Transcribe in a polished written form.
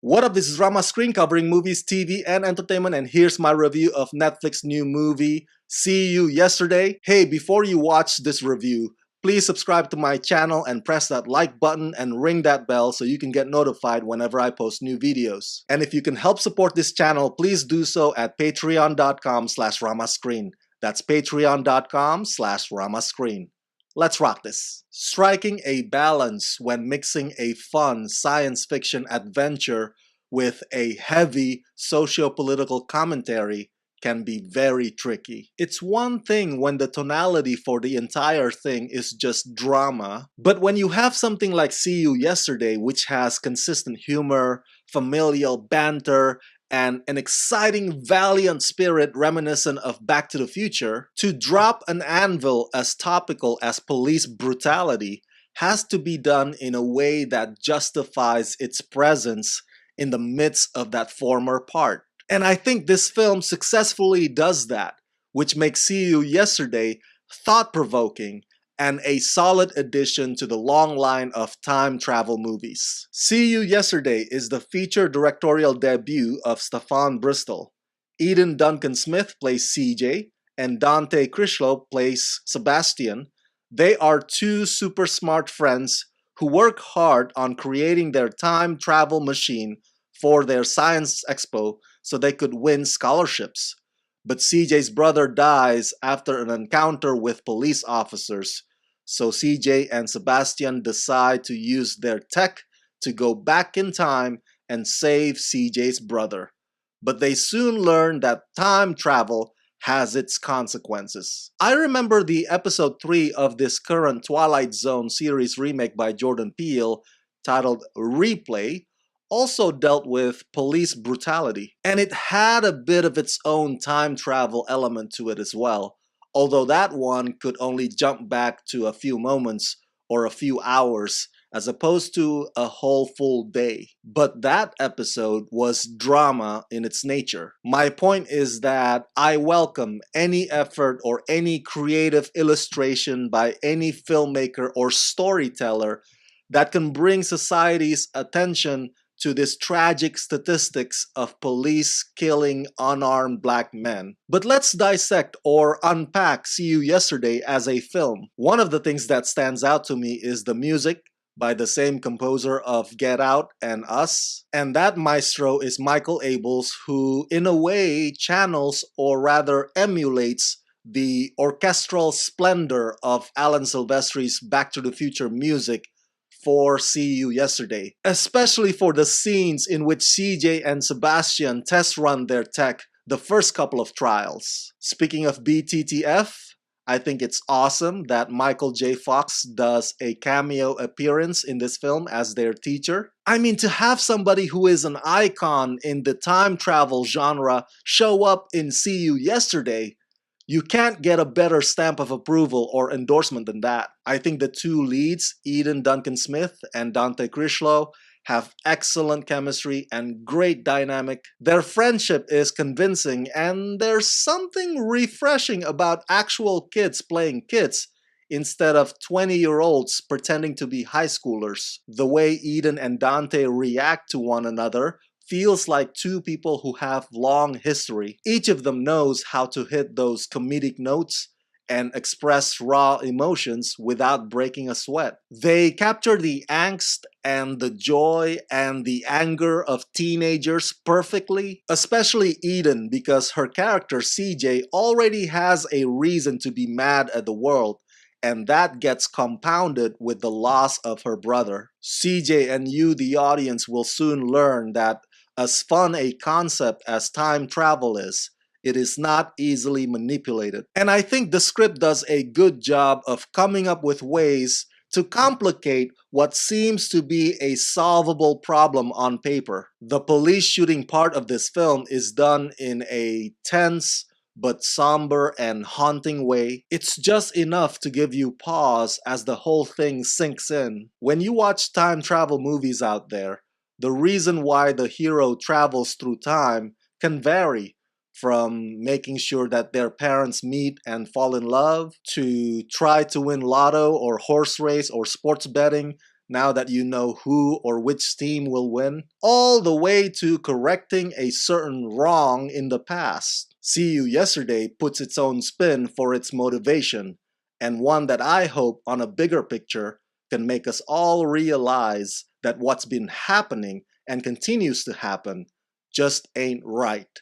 What up, this is Rama Screen covering movies, TV, and entertainment, and here's my review of Netflix's new movie, See You Yesterday. Hey, before you watch this review, please subscribe to my channel and press that like button and ring that bell so you can get notified whenever I post new videos. And if you can help support this channel, please do so at patreon.com/ramascreen. That's patreon.com/ramascreen. Let's rock this. Striking a balance when mixing a fun science fiction adventure with a heavy socio-political commentary can be very tricky. It's one thing when the tonality for the entire thing is just drama, but when you have something like See You Yesterday, which has consistent humor, familial banter, and an exciting, valiant spirit reminiscent of Back to the Future, to drop an anvil as topical as police brutality has to be done in a way that justifies its presence in the midst of that former part. And I think this film successfully does that, which makes See You Yesterday thought-provoking and a solid addition to the long line of time travel movies. See You Yesterday is the feature directorial debut of Stefan Bristol. Eden Duncan-Smith plays CJ, and Dante Crislow plays Sebastian. They are two super smart friends who work hard on creating their time travel machine for their science expo so they could win scholarships. But CJ's brother dies after an encounter with police officers, so CJ and Sebastian decide to use their tech to go back in time and save CJ's brother. But they soon learn that time travel has its consequences. I remember the episode 3 of this current Twilight Zone series remake by Jordan Peele, titled Replay, also dealt with police brutality, and it had a bit of its own time travel element to it as well, although that one could only jump back to a few moments or a few hours as opposed to a whole full day. But that episode was drama in its nature. My point is that I welcome any effort or any creative illustration by any filmmaker or storyteller that can bring society's attention to this tragic statistics of police killing unarmed black men. But let's dissect or unpack See You Yesterday as a film. One of the things that stands out to me is the music by the same composer of Get Out and Us. And that maestro is Michael Abels, who in a way channels or rather emulates the orchestral splendor of Alan Silvestri's Back to the Future music for See You Yesterday, especially for the scenes in which CJ and Sebastian test run their tech the first couple of trials. Speaking of BTTF, I think it's awesome that Michael J. Fox does a cameo appearance in this film as their teacher. I mean, to have somebody who is an icon in the time travel genre show up in See You Yesterday, you can't get a better stamp of approval or endorsement than that. I think the two leads, Eden Duncan-Smith and Dante Crislow, have excellent chemistry and great dynamic. Their friendship is convincing, and there's something refreshing about actual kids playing kids instead of 20-year-olds pretending to be high schoolers. The way Eden and Dante react to one another feels like two people who have long history. Each of them knows how to hit those comedic notes and express raw emotions without breaking a sweat. They capture the angst and the joy and the anger of teenagers perfectly, especially Eden, because her character CJ already has a reason to be mad at the world, and that gets compounded with the loss of her brother. CJ and you, the audience, will soon learn that as fun a concept as time travel is, it is not easily manipulated. And I think the script does a good job of coming up with ways to complicate what seems to be a solvable problem on paper. The police shooting part of this film is done in a tense but somber and haunting way. It's just enough to give you pause as the whole thing sinks in. When you watch time travel movies out there, the reason why the hero travels through time can vary, from making sure that their parents meet and fall in love, to try to win lotto or horse race or sports betting now that you know who or which team will win, all the way to correcting a certain wrong in the past. See You Yesterday puts its own spin for its motivation, and one that I hope on a bigger picture can make us all realize that what's been happening and continues to happen just ain't right.